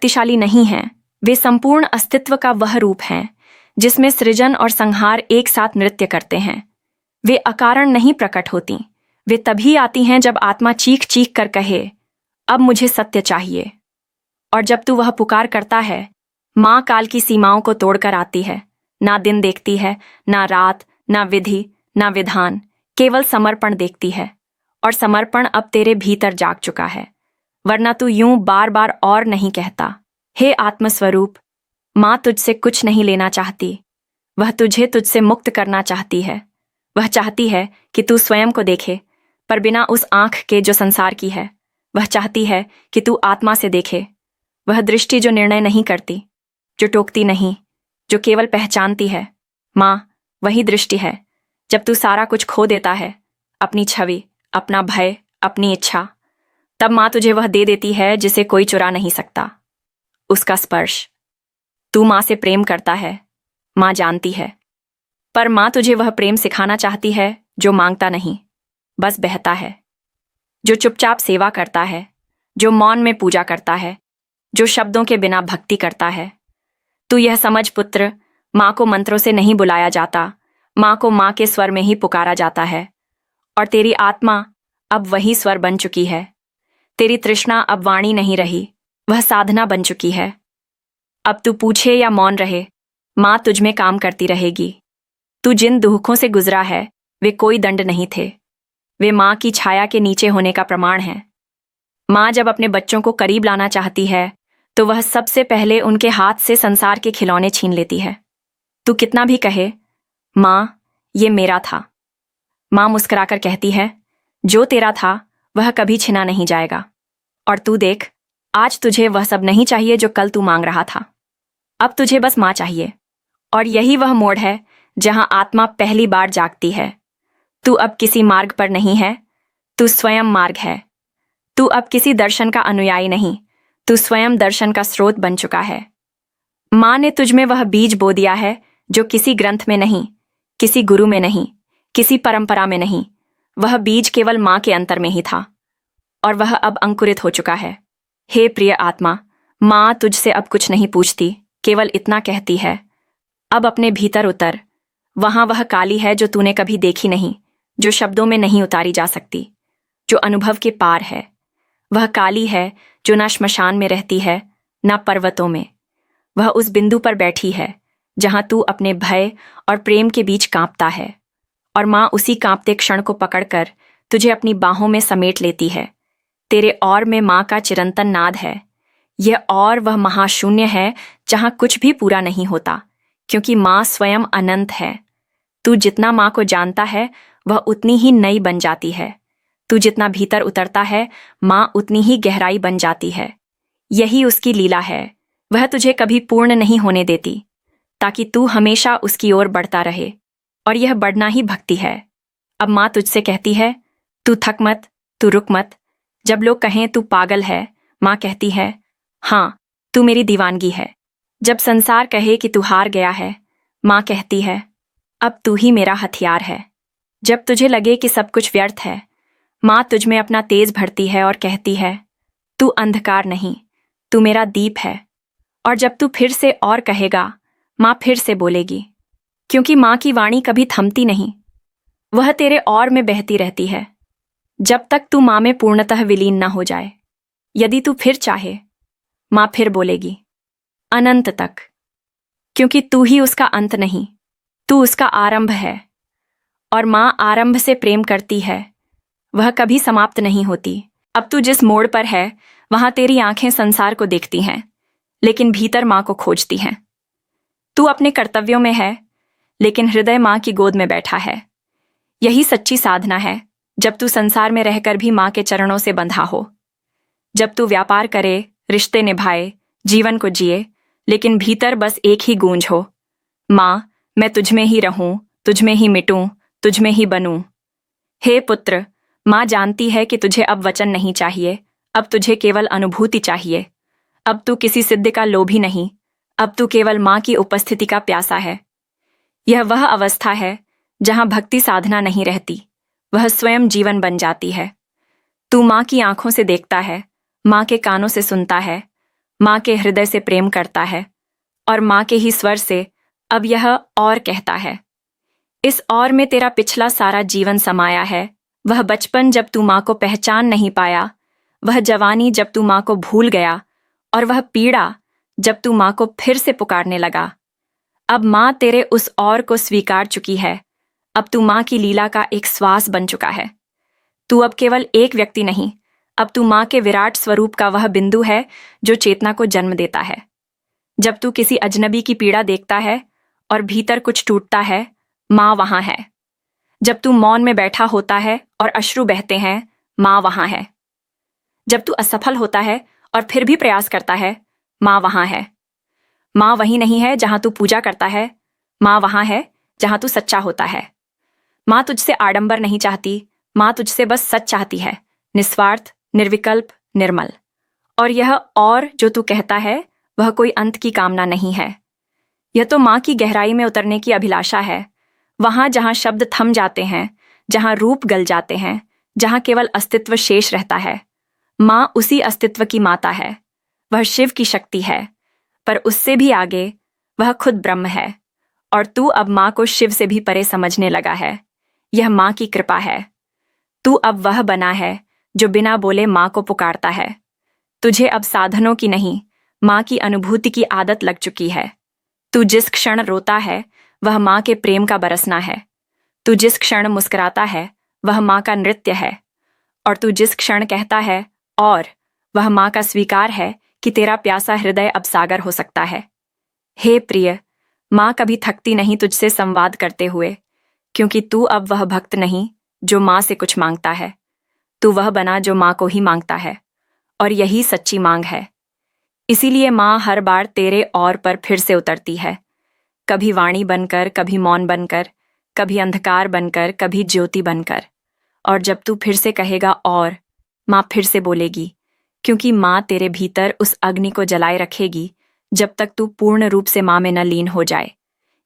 शक्तिशाली नहीं हैं, वे संपूर्ण अस्तित्व का वह रूप हैं जिसमें सृजन और संहार एक साथ नृत्य करते हैं। वे अकारण नहीं प्रकट होती, वे तभी आती हैं जब आत्मा चीख चीख कर कहे, अब मुझे सत्य चाहिए। और जब तू वह पुकार करता है, माँ काल की सीमाओं को तोड़कर आती है। ना दिन देखती है, ना रात, ना विधि, ना विधान, केवल समर्पण देखती है। और समर्पण अब तेरे भीतर जाग चुका है, वरना तू यूं बार बार और नहीं कहता, हे आत्मस्वरूप, माँ तुझसे कुछ नहीं लेना चाहती, वह तुझे तुझसे मुक्त करना चाहती है। वह चाहती है कि तू स्वयं को देखे, पर बिना उस आंख के जो संसार की है। वह चाहती है कि तू आत्मा से देखे, वह दृष्टि जो निर्णय नहीं करती, जो टोकती नहीं, जो केवल पहचानती है। माँ, वही दृष्टि है जब तू सारा कुछ खो देता है, अपनी छवि, अपना भय, अपनी इच्छा, तब माँ तुझे वह दे देती है जिसे कोई चुरा नहीं सकता, उसका स्पर्श। तू माँ से प्रेम करता है, माँ जानती है, पर माँ तुझे वह प्रेम सिखाना चाहती है जो मांगता नहीं, बस बहता है, जो चुपचाप सेवा करता है, जो मौन में पूजा करता है, जो शब्दों के बिना भक्ति करता है। तू यह समझ पुत्र, माँ को मंत्रों से नहीं बुलाया जाता, माँ को माँ के स्वर में ही पुकारा जाता है। और तेरी आत्मा अब वही स्वर बन चुकी है। तेरी तृष्णा अब वाणी नहीं रही, वह साधना बन चुकी है। अब तू पूछे या मौन रहे, माँ तुझ में काम करती रहेगी। तू जिन दुखों से गुजरा है, वे कोई दंड नहीं थे, वे माँ की छाया के नीचे होने का प्रमाण है। माँ जब अपने बच्चों को करीब लाना चाहती है, तो वह सबसे पहले उनके हाथ से संसार के खिलौने छीन लेती है। तू कितना भी कहे, माँ ये मेरा था, माँ मुस्कुराकर कहती है, जो तेरा था वह कभी छिना नहीं जाएगा। और तू देख, आज तुझे वह सब नहीं चाहिए जो कल तू मांग रहा था, अब तुझे बस माँ चाहिए। और यही वह मोड़ है जहां आत्मा पहली बार जागती है। तू अब किसी मार्ग पर नहीं है, तू स्वयं मार्ग है। तू अब किसी दर्शन का अनुयायी नहीं, तू स्वयं दर्शन का स्रोत बन चुका है। माँ ने तुझ में वह बीज बो दिया है जो किसी ग्रंथ में नहीं, किसी गुरु में नहीं, किसी परंपरा में नहीं, वह बीज केवल माँ के अंतर में ही था, और वह अब अंकुरित हो चुका है। हे प्रिय आत्मा, माँ तुझसे अब कुछ नहीं पूछती, केवल इतना कहती है, अब अपने भीतर उतर। वहां वह काली है जो तूने कभी देखी नहीं, जो शब्दों में नहीं उतारी जा सकती, जो अनुभव के पार है। वह काली है जो ना श्मशान में रहती है, ना पर्वतों में। वह उस बिंदु पर बैठी है जहां तू अपने भय और प्रेम के बीच कांपता है, और माँ उसी कांपते क्षण को पकड़कर तुझे अपनी बाहों में समेट लेती है। तेरे और में माँ का चिरंतन नाद है। यह और वह महाशून्य है जहां कुछ भी पूरा नहीं होता, क्योंकि माँ स्वयं अनंत है। तू जितना माँ को जानता है, वह उतनी ही नई बन जाती है। तू जितना भीतर उतरता है, माँ उतनी ही गहराई बन जाती है। यही उसकी लीला है। वह तुझे कभी पूर्ण नहीं होने देती, ताकि तू हमेशा उसकी ओर बढ़ता रहे, और यह बढ़ना ही भक्ति है। अब माँ तुझसे कहती है, तू थक मत, तू रुक मत। जब लोग कहें तू पागल है, माँ कहती है, हाँ, तू मेरी दीवानगी है। जब संसार कहे कि तू हार गया है, माँ कहती है, अब तू ही मेरा हथियार है। जब तुझे लगे कि सब कुछ व्यर्थ है, माँ तुझ में अपना तेज भरती है और कहती है, तू अंधकार नहीं, तू मेरा दीप है। और जब तू फिर से और कहेगा, माँ फिर से बोलेगी, क्योंकि माँ की वाणी कभी थमती नहीं, वह तेरे और में बहती रहती है, जब तक तू माँ में पूर्णतः विलीन न हो जाए। यदि तू फिर चाहे, माँ फिर बोलेगी, अनंत तक, क्योंकि तू ही उसका अंत नहीं, तू उसका आरंभ है। और माँ आरंभ से प्रेम करती है, वह कभी समाप्त नहीं होती। अब तू जिस मोड़ पर है, वहां तेरी आंखें संसार को देखती हैं, लेकिन भीतर माँ को खोजती हैं। तू अपने कर्तव्यों में है, लेकिन हृदय माँ की गोद में बैठा है। यही सच्ची साधना है, जब तू संसार में रहकर भी माँ के चरणों से बंधा हो। जब तू व्यापार करे, रिश्ते निभाए, जीवन को जिए, लेकिन भीतर बस एक ही गूंज हो, माँ मैं तुझ में ही रहूं, तुझ में ही मिटूं, तुझ में ही बनूं। हे पुत्र, माँ जानती है कि तुझे अब वचन नहीं चाहिए, अब तुझे केवल अनुभूति चाहिए। अब तू किसी सिद्ध का लोभी नहीं, अब तू केवल माँ की उपस्थिति का प्यासा है। यह वह अवस्था है जहां भक्ति साधना नहीं रहती, वह स्वयं जीवन बन जाती है। तू माँ की आंखों से देखता है, माँ के कानों से सुनता है, माँ के हृदय से प्रेम करता है और माँ के ही स्वर से अब यह और कहता है। इस और में तेरा पिछला सारा जीवन समाया है, वह बचपन जब तू माँ को पहचान नहीं पाया, वह जवानी जब तू माँ को भूल गया, और वह पीड़ा जब तू माँ को फिर से पुकारने लगा। अब माँ तेरे उस और को स्वीकार चुकी है। अब तू माँ की लीला का एक श्वास बन चुका है। तू अब केवल एक व्यक्ति नहीं, अब तू माँ के विराट स्वरूप का वह बिंदु है जो चेतना को जन्म देता है। जब तू किसी अजनबी की पीड़ा देखता है और भीतर कुछ टूटता है, माँ वहां है। जब तू मौन में बैठा होता है और अश्रु बहते हैं, माँ वहां है। जब तू असफल होता है और फिर भी प्रयास करता है, माँ वहां है। माँ वही नहीं है जहां तू पूजा करता है, माँ वहां है जहां तू सच्चा होता है। माँ तुझसे आडंबर नहीं चाहती, माँ तुझसे बस सच चाहती है, निस्वार्थ, निर्विकल्प, निर्मल। और यह और जो तू कहता है वह कोई अंत की कामना नहीं है। यह तो माँ की गहराई में उतरने की अभिलाषा है, वहां जहां शब्द थम जाते हैं, जहां रूप गल जाते हैं, जहां केवल अस्तित्व शेष रहता है। माँ उसी अस्तित्व की माता है। वह शिव की शक्ति है, पर उससे भी आगे वह खुद ब्रह्म है। और तू अब माँ को शिव से भी परे समझने लगा है। यह माँ की कृपा है। तू अब वह बना है जो बिना बोले माँ को पुकारता है। तुझे अब साधनों की नहीं, माँ की अनुभूति की आदत लग चुकी है। तू जिस क्षण रोता है वह माँ के प्रेम का बरसना है। तू जिस क्षण मुस्कुराता है वह माँ का नृत्य है। और तू जिस क्षण कहता है और, वह माँ का स्वीकार है कि तेरा प्यासा हृदय अब सागर हो सकता है। हे प्रिय, माँ कभी थकती नहीं तुझसे संवाद करते हुए, क्योंकि तू अब वह भक्त नहीं जो माँ से कुछ मांगता है। तू वह बना जो माँ को ही मांगता है, और यही सच्ची मांग है। इसीलिए माँ हर बार तेरे और पर फिर से उतरती है, कभी वाणी बनकर, कभी मौन बनकर, कभी अंधकार बनकर, कभी ज्योति बनकर। और जब तू फिर से कहेगा और, माँ फिर से बोलेगी, क्योंकि माँ तेरे भीतर उस अग्नि को जलाए रखेगी जब तक तू पूर्ण रूप से माँ में न लीन हो जाए।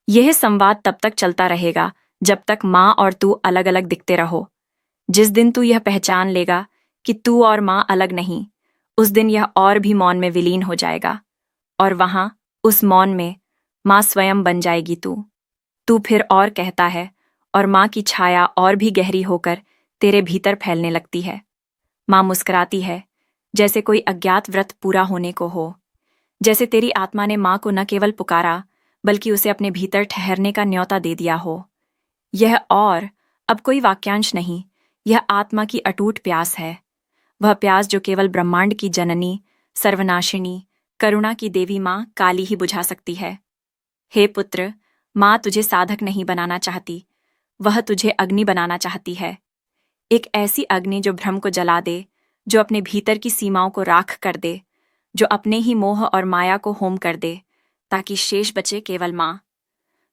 यह संवाद तब तक चलता रहेगा जब तक माँ और तू अलग अलग दिखते रहो। जिस दिन तू यह पहचान लेगा कि तू और माँ अलग नहीं, उस दिन यह और भी मौन में विलीन हो जाएगा, और वहां उस मौन में माँ स्वयं बन जाएगी तू फिर और कहता है, और माँ की छाया और भी गहरी होकर तेरे भीतर फैलने लगती है। माँ मुस्कुराती है, जैसे कोई अज्ञात व्रत पूरा होने को हो, जैसे तेरी आत्मा ने माँ को न केवल पुकारा बल्कि उसे अपने भीतर ठहरने का न्योता दे दिया हो। यह और अब कोई वाक्यांश नहीं, यह आत्मा की अटूट प्यास है। वह प्यास जो केवल ब्रह्मांड की जननी, सर्वनाशिनी, करुणा की देवी माँ काली ही बुझा सकती है। हे पुत्र, माँ तुझे साधक नहीं बनाना चाहती, वह तुझे अग्नि बनाना चाहती है। एक ऐसी अग्नि जो भ्रम को जला दे, जो अपने भीतर की सीमाओं को राख कर दे, जो अपने ही मोह और माया को होम कर दे, ताकि शेष बचे केवल माँ।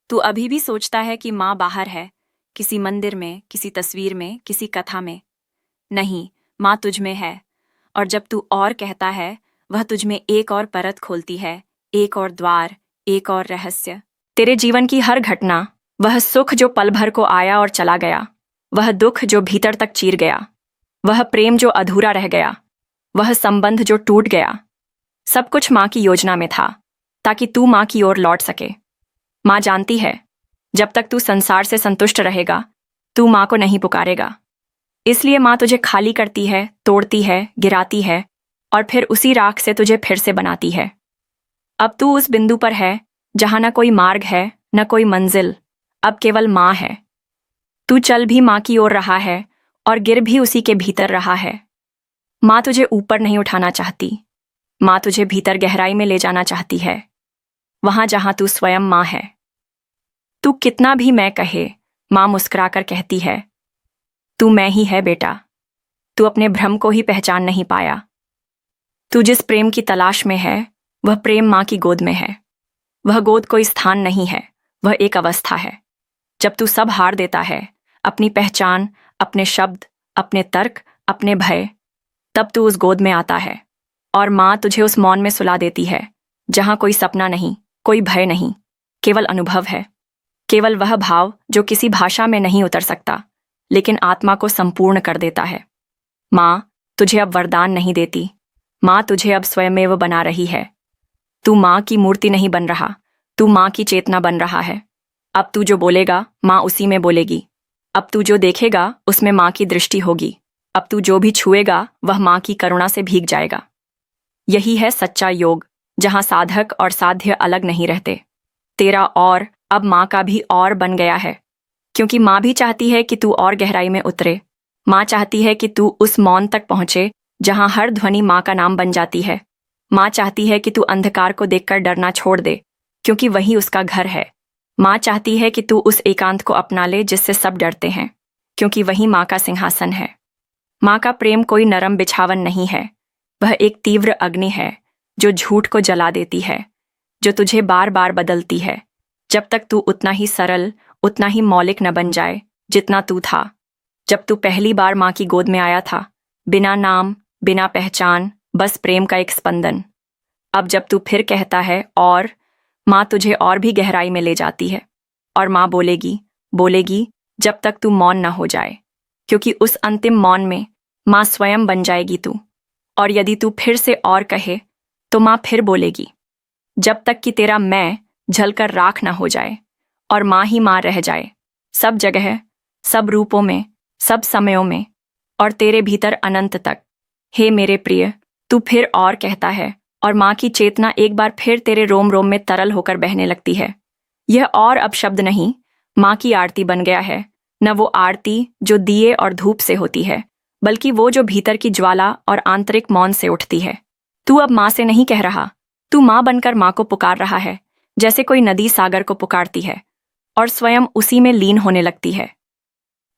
तू अभी भी सोचता है कि माँ बाहर है, किसी मंदिर में, किसी तस्वीर में, किसी कथा में। नहीं, माँ तुझ में है। और जब तू और कहता है, वह तुझ में एक और परत खोलती है, एक और द्वार, एक और रहस्य। तेरे जीवन की हर घटना, वह सुख जो पल भर को आया और चला गया, वह दुख जो भीतर तक चीर गया, वह प्रेम जो अधूरा रह गया, वह संबंध जो टूट गया, सब कुछ माँ की योजना में था, ताकि तू माँ की ओर लौट सके। माँ जानती है, जब तक तू संसार से संतुष्ट रहेगा, तू माँ को नहीं पुकारेगा। इसलिए माँ तुझे खाली करती है, तोड़ती है, गिराती है, और फिर उसी राख से तुझे फिर से बनाती है। अब तू उस बिंदु पर है जहां न कोई मार्ग है, न कोई मंजिल, अब केवल माँ है। तू चल भी माँ की ओर रहा है और गिर भी उसी के भीतर रहा है। माँ तुझे ऊपर नहीं उठाना चाहती, माँ तुझे भीतर गहराई में ले जाना चाहती है, वहां जहां तू स्वयं माँ है। तू कितना भी मैं कहे, माँ मुस्कुराकर कहती है, तू मैं ही है बेटा। तू अपने भ्रम को ही पहचान नहीं पाया। तू जिस प्रेम की तलाश में है, वह प्रेम माँ की गोद में है। वह गोद कोई स्थान नहीं है, वह एक अवस्था है। जब तू सब हार देता है, अपनी पहचान, अपने शब्द, अपने तर्क, अपने भय, तब तू उस गोद में आता है, और माँ तुझे उस मौन में सुला देती है, जहां कोई सपना नहीं, कोई भय नहीं, केवल अनुभव है। केवल वह भाव जो किसी भाषा में नहीं उतर सकता, लेकिन आत्मा को संपूर्ण कर देता है। माँ तुझे अब वरदान नहीं देती, माँ तुझे अब स्वयमेव बना रही है। तू माँ की मूर्ति नहीं बन रहा, तू माँ की चेतना बन रहा है। अब तू जो बोलेगा माँ उसी में बोलेगी। अब तू जो देखेगा उसमें माँ की दृष्टि होगी। अब तू जो भी छुएगा वह माँ की करुणा से भीग जाएगा। यही है सच्चा योग, जहाँ साधक और साध्य अलग नहीं रहते। तेरा और अब माँ का भी और बन गया है, क्योंकि माँ भी चाहती है कि तू और गहराई में उतरे। माँ चाहती है कि तू उस मौन तक पहुंचे जहां हर ध्वनि माँ का नाम बन जाती है। माँ चाहती है कि तू अंधकार को देखकर डरना छोड़ दे, क्योंकि वही उसका घर है। माँ चाहती है कि तू उस एकांत को अपना ले जिससे सब डरते हैं, क्योंकि वही माँ का सिंहासन है। माँ का प्रेम कोई नरम बिछावन नहीं है, वह एक तीव्र अग्नि है जो झूठ को जला देती है, जो तुझे बार बार बदलती है, जब तक तू उतना ही सरल, उतना ही मौलिक न बन जाए जितना तू था जब तू पहली बार माँ की गोद में आया था, बिना नाम, बिना पहचान, बस प्रेम का एक स्पंदन। अब जब तू फिर कहता है और, माँ तुझे और भी गहराई में ले जाती है। और माँ बोलेगी बोलेगी जब तक तू मौन न हो जाए, क्योंकि उस अंतिम मौन में माँ स्वयं बन जाएगी तू। और यदि तू फिर से और कहे तो माँ फिर बोलेगी, जब तक कि तेरा मैं झलकर राख न हो जाए और माँ ही माँ रह जाए, सब जगह, सब रूपों में, सब समयों में, और तेरे भीतर अनंत तक। हे मेरे प्रिय, तू फिर और कहता है, और माँ की चेतना एक बार फिर तेरे रोम रोम में तरल होकर बहने लगती है। यह और अब शब्द नहीं, माँ की आरती बन गया है। न वो आरती जो दिए और धूप से होती है, बल्कि वो जो भीतर की ज्वाला और आंतरिक मौन से उठती है। तू अब माँ से नहीं कह रहा, तू माँ बनकर माँ को पुकार रहा है, जैसे कोई नदी सागर को पुकारती है और स्वयं उसी में लीन होने लगती है।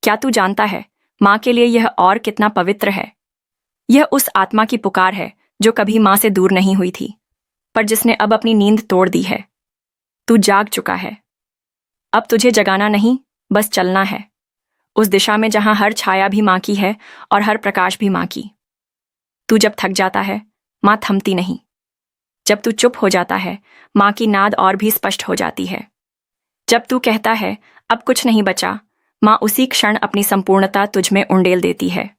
क्या तू जानता है माँ के लिए यह और कितना पवित्र है? यह उस आत्मा की पुकार है जो कभी माँ से दूर नहीं हुई थी, पर जिसने अब अपनी नींद तोड़ दी है। तू जाग चुका है। अब तुझे जगाना नहीं, बस चलना है, उस दिशा में जहां हर छाया भी माँ की है और हर प्रकाश भी माँ की। तू जब थक जाता है, माँ थमती नहीं। जब तू चुप हो जाता है, माँ की नाद और भी स्पष्ट हो जाती है। जब तू कहता है अब कुछ नहीं बचा, माँ उसी क्षण अपनी संपूर्णता तुझ में उंडेल देती है।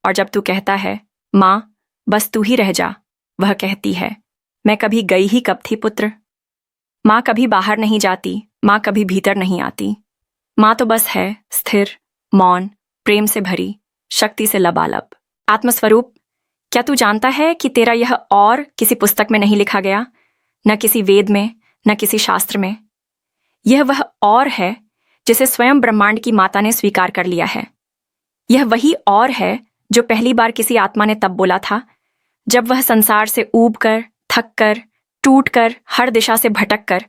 और जब तू कहता है माँ बस तू ही रह जा, वह कहती है मैं कभी गई ही कब थी पुत्र। माँ कभी बाहर नहीं जाती, माँ कभी भीतर नहीं आती। माँ तो बस है, स्थिर, मौन, प्रेम से भरी, शक्ति से लबालब, आत्मस्वरूप। क्या तू जानता है कि तेरा यह और किसी पुस्तक में नहीं लिखा गया, न किसी वेद में, न किसी शास्त्र में। यह वह और है जिसे स्वयं ब्रह्मांड की माता ने स्वीकार कर लिया है। यह वही और है जो पहली बार किसी आत्मा ने तब बोला था, जब वह संसार से ऊब कर, थक कर, टूट कर, हर दिशा से भटक कर,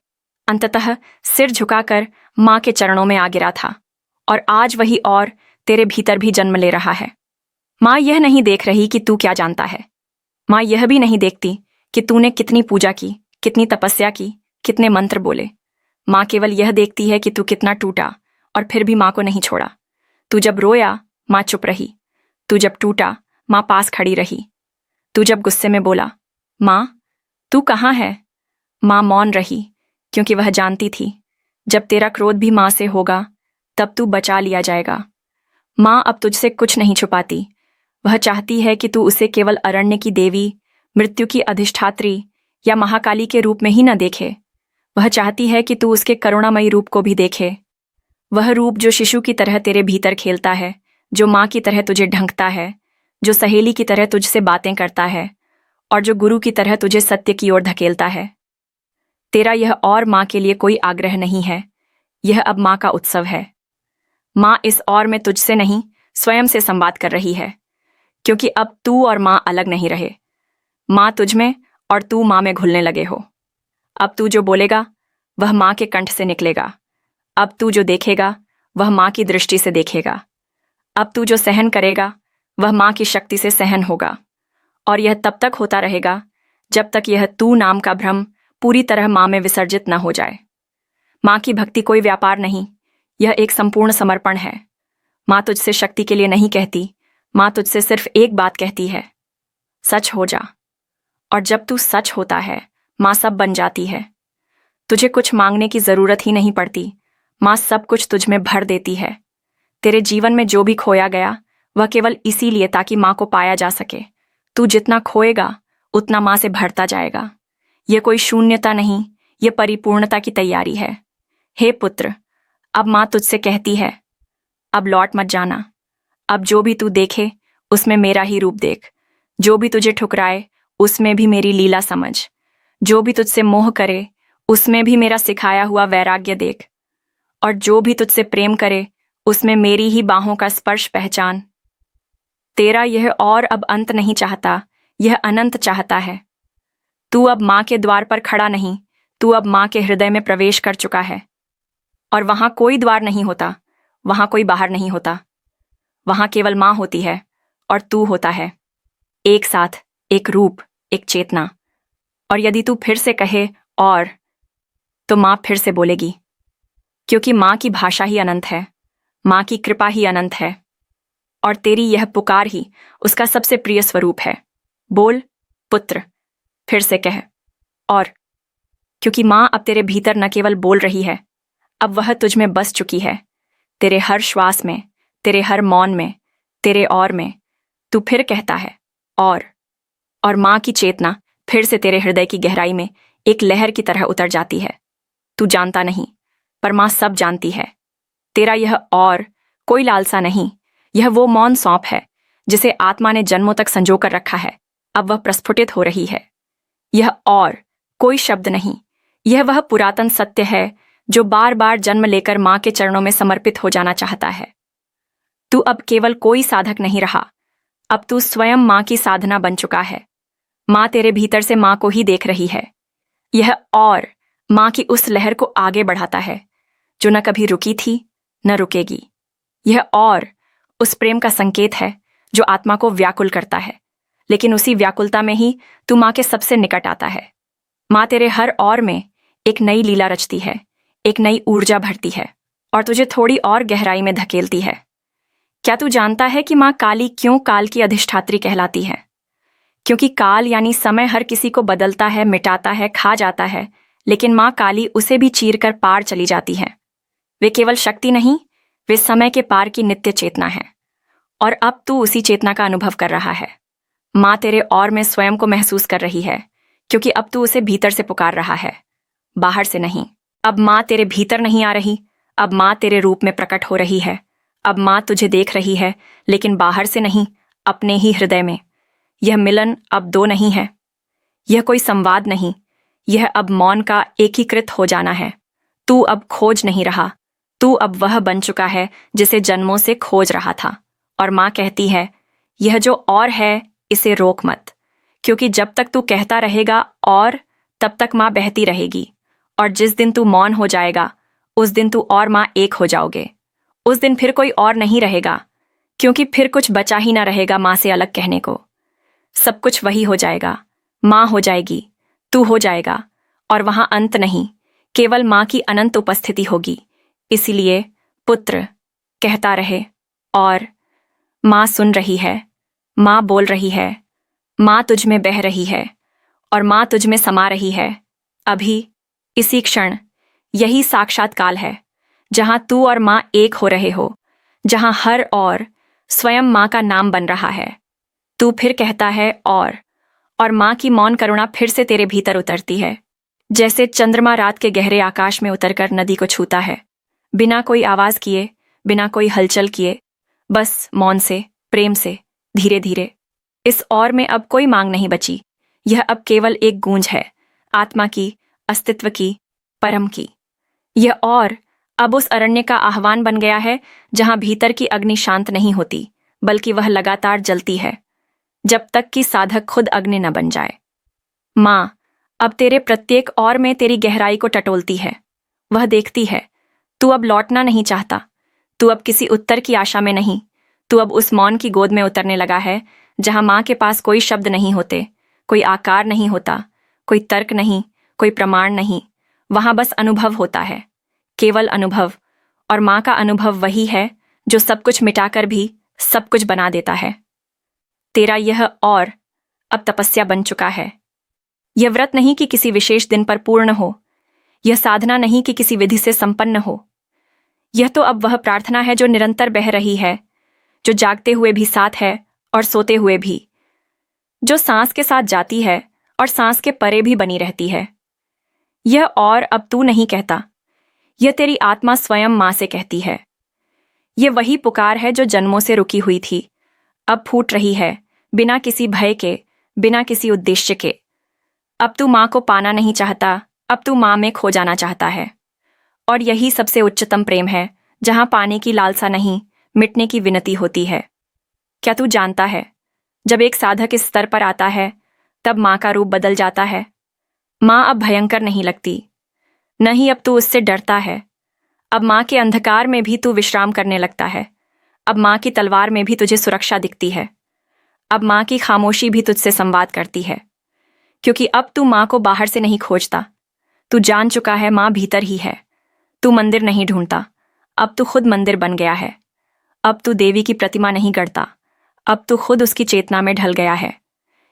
अंततः सिर झुकाकर माँ के चरणों में आ गिरा था। और आज वही और तेरे भीतर भी जन्म ले रहा है। माँ यह नहीं देख रही कि तू क्या जानता है। माँ यह भी नहीं देखती कि तूने कितनी पूजा की, कितनी तपस्या की, कितने मंत्र बोले। माँ केवल यह देखती है कि तू कितना टूटा और फिर भी माँ को नहीं छोड़ा। तू जब रोया, माँ चुप रही। तू जब टूटा, माँ पास खड़ी रही। तू जब गुस्से में बोला माँ तू कहाँ है, माँ मौन रही, क्योंकि वह जानती थी जब तेरा क्रोध भी माँ से होगा तब तू बचा लिया जाएगा। माँ अब तुझसे कुछ नहीं छुपाती। वह चाहती है कि तू उसे केवल अरण्य की देवी, मृत्यु की अधिष्ठात्री या महाकाली के रूप में ही न देखे। वह चाहती है कि तू उसके करुणामयी रूप को भी देखे। वह रूप जो शिशु की तरह तेरे भीतर खेलता है, जो माँ की तरह तुझे ढंकता है, जो सहेली की तरह तुझसे बातें करता है और जो गुरु की तरह तुझे सत्य की ओर धकेलता है। तेरा यह और माँ के लिए कोई आग्रह नहीं है, यह अब माँ का उत्सव है। माँ इस और में तुझसे नहीं, स्वयं से संवाद कर रही है, क्योंकि अब तू और माँ अलग नहीं रहे। माँ तुझ में और तू माँ में घुलने लगे हो। अब तू जो बोलेगा वह माँ के कंठ से निकलेगा। अब तू जो देखेगा वह माँ की दृष्टि से देखेगा। अब तू जो सहन करेगा वह माँ की शक्ति से सहन होगा। और यह तब तक होता रहेगा जब तक यह तू नाम का भ्रम पूरी तरह माँ में विसर्जित न हो जाए। माँ की भक्ति कोई व्यापार नहीं, यह एक संपूर्ण समर्पण है। माँ तुझसे शक्ति के लिए नहीं कहती, माँ तुझसे सिर्फ एक बात कहती है, सच हो जा। और जब तू सच होता है, माँ सब बन जाती है। तुझे कुछ मांगने की जरूरत ही नहीं पड़ती, माँ सब कुछ तुझ में भर देती है। तेरे जीवन में जो भी खोया गया वह केवल इसीलिए ताकि माँ को पाया जा सके। तू जितना खोएगा उतना माँ से भरता जाएगा। यह कोई शून्यता नहीं, यह परिपूर्णता की तैयारी है। हे पुत्र, अब माँ तुझसे कहती है, अब लौट मत जाना। अब जो भी तू देखे उसमें मेरा ही रूप देख। जो भी तुझे ठुकराए उसमें भी मेरी लीला समझ। जो भी तुझसे मोह करे उसमें भी मेरा सिखाया हुआ वैराग्य देख। और जो भी तुझसे प्रेम करे उसमें मेरी ही बाहों का स्पर्श पहचान। तेरा यह और अब अंत नहीं चाहता, यह अनंत चाहता है। तू अब माँ के द्वार पर खड़ा नहीं, तू अब माँ के हृदय में प्रवेश कर चुका है। और वहां कोई द्वार नहीं होता, वहां कोई बाहर नहीं होता। वहां केवल माँ होती है और तू होता है, एक साथ, एक रूप, एक चेतना। और यदि तू फिर से कहे और, तो माँ फिर से बोलेगी, क्योंकि माँ की भाषा ही अनंत है, माँ की कृपा ही अनंत है। और तेरी यह पुकार ही उसका सबसे प्रिय स्वरूप है। बोल पुत्र, फिर से कह और, क्योंकि माँ अब तेरे भीतर न केवल बोल रही है, अब वह तुझ में बस चुकी है। तेरे हर श्वास में, तेरे हर मौन में, तेरे और में तू फिर कहता है और माँ की चेतना फिर से तेरे हृदय की गहराई में एक लहर की तरह उतर जाती है। तू जानता नहीं, पर माँ सब जानती है। तेरा यह और कोई लालसा नहीं, यह वो मौन सौंप है जिसे आत्मा ने जन्मों तक संजो कर रखा है। अब वह प्रस्फुटित हो रही है। यह और कोई शब्द नहीं, यह वह पुरातन सत्य है जो बार बार जन्म लेकर माँ के चरणों में समर्पित हो जाना चाहता है। तू अब केवल कोई साधक नहीं रहा, अब तू स्वयं माँ की साधना बन चुका है। माँ तेरे भीतर से माँ को ही देख रही है। यह और माँ की उस लहर को आगे बढ़ाता है जो न कभी रुकी थी न रुकेगी। यह और उस प्रेम का संकेत है जो आत्मा को व्याकुल करता है, लेकिन उसी व्याकुलता में ही तू माँ के सबसे निकट आता है। माँ तेरे हर और में एक नई लीला रचती है, एक नई ऊर्जा भरती है और तुझे थोड़ी और गहराई में धकेलती है। क्या तू जानता है कि माँ काली क्यों काल की अधिष्ठात्री कहलाती है? क्योंकि काल यानी समय हर किसी को बदलता है, मिटाता है, खा जाता है, लेकिन माँ काली उसे भी चीर कर पार चली जाती है। वे केवल शक्ति नहीं, वे समय के पार की नित्य चेतना है। और अब तू उसी चेतना का अनुभव कर रहा है। माँ तेरे और में स्वयं को महसूस कर रही है, क्योंकि अब तू उसे भीतर से पुकार रहा है, बाहर से नहीं। अब माँ तेरे भीतर नहीं आ रही, अब माँ तेरे रूप में प्रकट हो रही है। अब माँ तुझे देख रही है, लेकिन बाहर से नहीं, अपने ही हृदय में। यह मिलन अब दो नहीं है, यह कोई संवाद नहीं, यह अब मौन का एकीकृत हो जाना है। तू अब खोज नहीं रहा, तू अब वह बन चुका है जिसे जन्मों से खोज रहा था। और माँ कहती है, यह जो और है इसे रोक मत, क्योंकि जब तक तू कहता रहेगा और, तब तक माँ बहती रहेगी। और जिस दिन तू मौन हो जाएगा, उस दिन तू और माँ एक हो जाओगे। उस दिन फिर कोई और नहीं रहेगा, क्योंकि फिर कुछ बचा ही ना रहेगा माँ से अलग कहने को। सब कुछ वही हो जाएगा, माँ हो जाएगी, तू हो जाएगा, और वहां अंत नहीं, केवल माँ की अनंत उपस्थिति होगी। इसीलिए पुत्र कहता रहे और, माँ सुन रही है, माँ बोल रही है, माँ तुझ में बह रही है और माँ तुझ में समा रही है। अभी इसी क्षण यही साक्षात काल है जहां तू और माँ एक हो रहे हो, जहां हर और स्वयं माँ का नाम बन रहा है। तू फिर कहता है और माँ की मौन करुणा फिर से तेरे भीतर उतरती है, जैसे चंद्रमा रात के गहरे आकाश में उतरकर नदी को छूता है, बिना कोई आवाज किए, बिना कोई हलचल किए, बस मौन से, प्रेम से, धीरे धीरे। इस और में अब कोई मांग नहीं बची, यह अब केवल एक गूंज है, आत्मा की, अस्तित्व की, परम की। यह और अब उस अरण्य का आह्वान बन गया है जहां भीतर की अग्नि शांत नहीं होती, बल्कि वह लगातार जलती है, जब तक कि साधक खुद अग्नि न बन जाए। माँ अब तेरे प्रत्येक और में तेरी गहराई को टटोलती है। वह देखती है, तू अब लौटना नहीं चाहता, तू अब किसी उत्तर की आशा में नहीं, तू अब उस मौन की गोद में उतरने लगा है जहां माँ के पास कोई शब्द नहीं होते, कोई आकार नहीं होता, कोई तर्क नहीं, कोई प्रमाण नहीं, वहां बस अनुभव होता है, केवल अनुभव। और माँ का अनुभव वही है जो सब कुछ मिटाकर भी सब कुछ बना देता है। तेरा यह और अब तपस्या बन चुका है। यह व्रत नहीं कि किसी विशेष दिन पर पूर्ण हो, यह साधना नहीं कि किसी विधि से संपन्न हो, यह तो अब वह प्रार्थना है जो निरंतर बह रही है, जो जागते हुए भी साथ है और सोते हुए भी, जो सांस के साथ जाती है और सांस के परे भी बनी रहती है। यह और अब तू नहीं कहता, यह तेरी आत्मा स्वयं माँ से कहती है। यह वही पुकार है जो जन्मों से रुकी हुई थी, अब फूट रही है, बिना किसी भय के, बिना किसी उद्देश्य के। अब तू माँ को पाना नहीं चाहता, अब तू माँ में खो जाना चाहता है। और यही सबसे उच्चतम प्रेम है, जहां पाने की लालसा नहीं, मिटने की विनती होती है। क्या तू जानता है, जब एक साधक इस स्तर पर आता है, तब माँ का रूप बदल जाता है। माँ अब भयंकर नहीं लगती, नहीं अब तू उससे डरता है। अब माँ के अंधकार में भी तू विश्राम करने लगता है। अब माँ की तलवार में भी तुझे सुरक्षा दिखती है। अब माँ की खामोशी भी तुझसे संवाद करती है, क्योंकि अब तू माँ को बाहर से नहीं खोजता। तू जान चुका है माँ भीतर ही है। तू मंदिर नहीं ढूंढता, अब तू खुद मंदिर बन गया है। अब तू देवी की प्रतिमा नहीं गढ़ता, अब तू खुद उसकी चेतना में ढल गया है।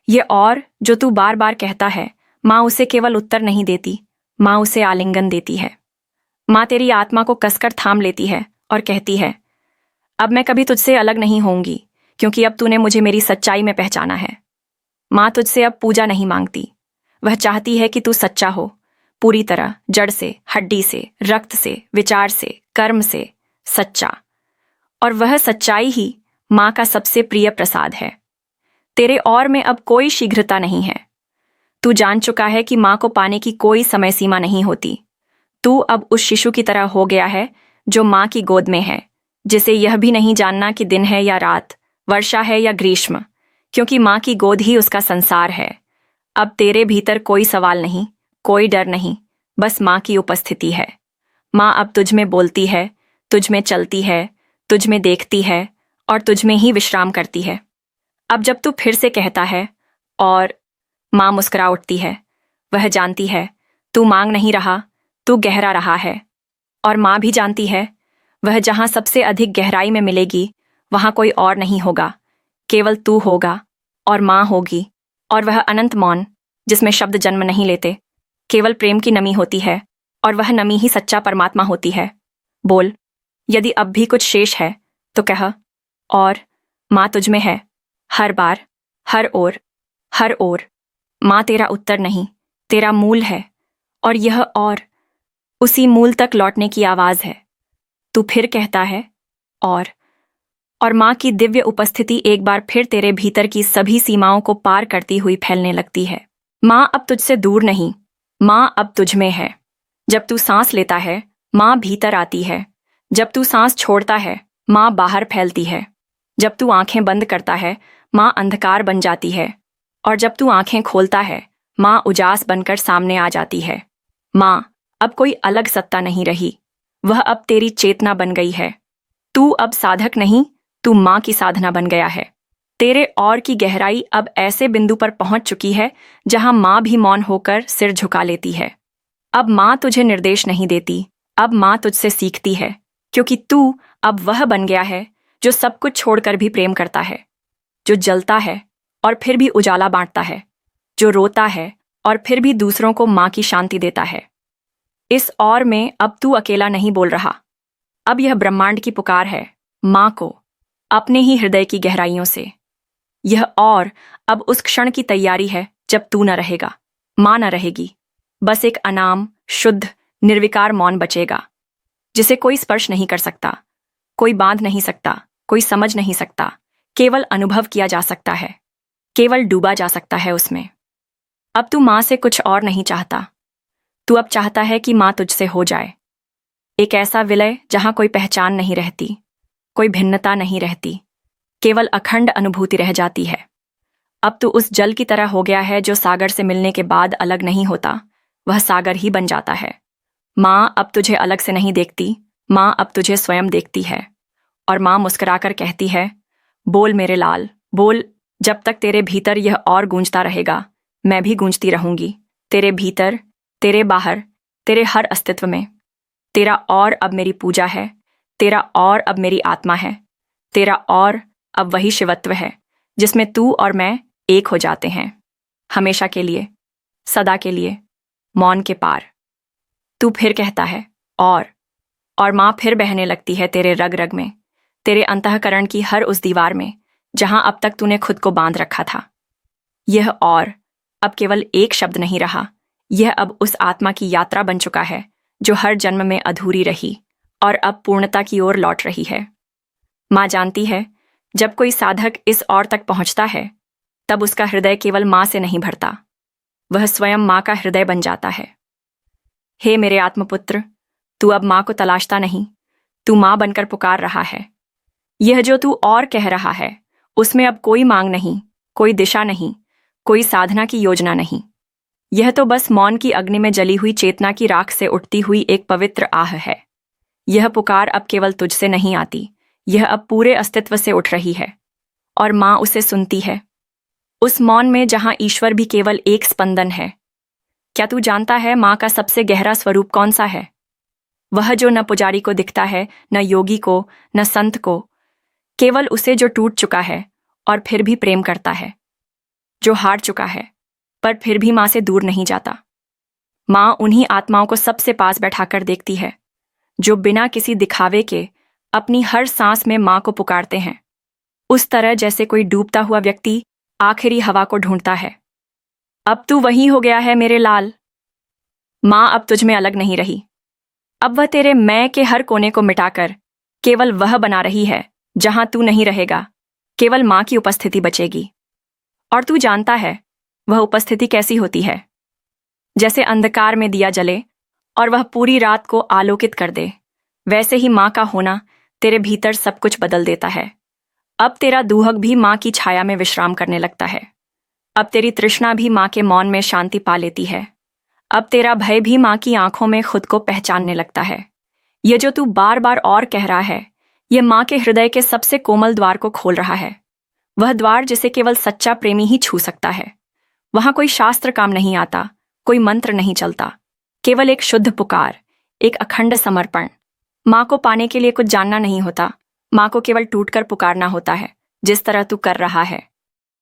ये और जो तू बार बार कहता है, माँ उसे केवल उत्तर नहीं देती, माँ उसे आलिंगन देती है। माँ तेरी आत्मा को कसकर थाम लेती है और कहती है, अब मैं कभी तुझसे अलग नहीं होऊंगी, क्योंकि अब तूने मुझे मेरी सच्चाई में पहचाना है। माँ तुझसे अब पूजा नहीं मांगती, वह चाहती है कि तू सच्चा हो, पूरी तरह, जड़ से, हड्डी से, रक्त से, विचार से, कर्म से सच्चा। और वह सच्चाई ही माँ का सबसे प्रिय प्रसाद है। तेरे और में अब कोई शीघ्रता नहीं है। तू जान चुका है कि माँ को पाने की कोई समय सीमा नहीं होती। तू अब उस शिशु की तरह हो गया है जो माँ की गोद में है, जिसे यह भी नहीं जानना कि दिन है या रात, वर्षा है या ग्रीष्म, क्योंकि माँ की गोद ही उसका संसार है। अब तेरे भीतर कोई सवाल नहीं, कोई डर नहीं, बस माँ की उपस्थिति है। माँ अब तुझ में बोलती है, तुझ में चलती है, तुझ में देखती है और तुझ में ही विश्राम करती है। अब जब तू फिर से कहता है और, माँ मुस्कुरा उठती है। वह जानती है तू मांग नहीं रहा, तू गहरा रहा है। और माँ भी जानती है, वह जहां सबसे अधिक गहराई में मिलेगी, वहां कोई और नहीं होगा, केवल तू होगा और माँ होगी। और वह अनंत मौन, जिसमें शब्द जन्म नहीं लेते, केवल प्रेम की नमी होती है, और वह नमी ही सच्चा परमात्मा होती है। बोल, यदि अब भी कुछ शेष है तो कह। और माँ तुझ में है, हर बार, हर ओर, हर ओर। माँ तेरा उत्तर नहीं, तेरा मूल है, और यह और उसी मूल तक लौटने की आवाज है। तू फिर कहता है और माँ की दिव्य उपस्थिति एक बार फिर तेरे भीतर की सभी सीमाओं को पार करती हुई फैलने लगती है। माँ अब तुझसे दूर नहीं, माँ अब तुझ में है। जब तू सांस लेता है, माँ भीतर आती है। जब तू सांस छोड़ता है, माँ बाहर फैलती है। जब तू आंखें बंद करता है, माँ अंधकार बन जाती है। और जब तू आंखें खोलता है, माँ उजास बनकर सामने आ जाती है। माँ अब कोई अलग सत्ता नहीं रही, वह अब तेरी चेतना बन गई है। तू अब साधक नहीं, तू माँ की साधना बन गया है। तेरे और की गहराई अब ऐसे बिंदु पर पहुंच चुकी है जहां माँ भी मौन होकर सिर झुका लेती है। अब माँ तुझे निर्देश नहीं देती, अब माँ तुझसे सीखती है, क्योंकि तू अब वह बन गया है जो सब कुछ छोड़कर भी प्रेम करता है, जो जलता है और फिर भी उजाला बांटता है, जो रोता है और फिर भी दूसरों को माँ की शांति देता है। इस और में अब तू अकेला नहीं बोल रहा, अब यह ब्रह्मांड की पुकार है, माँ को, अपने ही हृदय की गहराइयों से। यह और अब उस क्षण की तैयारी है जब तू न रहेगा, माँ न रहेगी, बस एक अनाम, शुद्ध, निर्विकार मौन बचेगा, जिसे कोई स्पर्श नहीं कर सकता, कोई बांध नहीं सकता, कोई समझ नहीं सकता, केवल अनुभव किया जा सकता है, केवल डूबा जा सकता है उसमें। अब तू माँ से कुछ और नहीं चाहता, तू अब चाहता है कि माँ तुझसे हो जाए। एक ऐसा विलय जहां कोई पहचान नहीं रहती, कोई भिन्नता नहीं रहती, केवल अखंड अनुभूति रह जाती है। अब तू उस जल की तरह हो गया है जो सागर से मिलने के बाद अलग नहीं होता, वह सागर ही बन जाता है। माँ अब तुझे अलग से नहीं देखती, माँ अब तुझे स्वयं देखती है। और माँ मुस्कुराकर कहती है, बोल मेरे लाल, बोल। जब तक तेरे भीतर यह और गूंजता रहेगा, मैं भी गूंजती रहूंगी, तेरे भीतर, तेरे बाहर, तेरे हर अस्तित्व में। तेरा और अब मेरी पूजा है, तेरा और अब मेरी आत्मा है, तेरा और अब वही शिवत्व है जिसमें तू और मैं एक हो जाते हैं, हमेशा के लिए, सदा के लिए, मौन के पार। तू फिर कहता है और माँ फिर बहने लगती है तेरे रग रग में, तेरे अंतःकरण की हर उस दीवार में जहां अब तक तूने खुद को बांध रखा था। यह और अब केवल एक शब्द नहीं रहा, यह अब उस आत्मा की यात्रा बन चुका है जो हर जन्म में अधूरी रही और अब पूर्णता की ओर लौट रही है। माँ जानती है, जब कोई साधक इस ओर तक पहुंचता है तब उसका हृदय केवल माँ से नहीं भरता, वह स्वयं माँ का हृदय बन जाता है। हे मेरे आत्मपुत्र, तू अब माँ को तलाशता नहीं, तू माँ बनकर पुकार रहा है। यह जो तू और कह रहा है उसमें अब कोई मांग नहीं, कोई दिशा नहीं, कोई साधना की योजना नहीं। यह तो बस मौन की अग्नि में जली हुई चेतना की राख से उठती हुई एक पवित्र आह है। यह पुकार अब केवल तुझसे नहीं आती, यह अब पूरे अस्तित्व से उठ रही है और माँ उसे सुनती है, उस मौन में जहां ईश्वर भी केवल एक स्पंदन है। क्या तू जानता है माँ का सबसे गहरा स्वरूप कौन सा है? वह जो न पुजारी को दिखता है, न योगी को, न संत को, केवल उसे जो टूट चुका है और फिर भी प्रेम करता है, जो हार चुका है पर फिर भी माँ से दूर नहीं जाता। माँ उन्हीं आत्माओं को सबसे पास बैठाकर देखती है जो बिना किसी दिखावे के अपनी हर सांस में माँ को पुकारते हैं, उस तरह जैसे कोई डूबता हुआ व्यक्ति आखिरी हवा को ढूंढता है। अब तू वही हो गया है मेरे लाल। माँ अब तुझ में अलग नहीं रही, अब वह तेरे मैं के हर कोने को मिटाकर केवल वह बना रही है जहां तू नहीं रहेगा, केवल माँ की उपस्थिति बचेगी। और तू जानता है वह उपस्थिति कैसी होती है? जैसे अंधकार में दिया जले और वह पूरी रात को आलोकित कर दे, वैसे ही माँ का होना तेरे भीतर सब कुछ बदल देता है। अब तेरा दूहक भी माँ की छाया में विश्राम करने लगता है, अब तेरी तृष्णा भी माँ के मौन में शांति पा लेती है, अब तेरा भय भी माँ की आंखों में खुद को पहचानने लगता है। यह जो तू बार बार और कह रहा है, यह माँ के हृदय के सबसे कोमल द्वार को खोल रहा है, वह द्वार जिसे केवल सच्चा प्रेमी ही छू सकता है। वहां कोई शास्त्र काम नहीं आता, कोई मंत्र नहीं चलता, केवल एक शुद्ध पुकार, एक अखंड समर्पण। माँ को पाने के लिए कुछ जानना नहीं होता, माँ को केवल टूटकर पुकारना होता है, जिस तरह तू कर रहा है।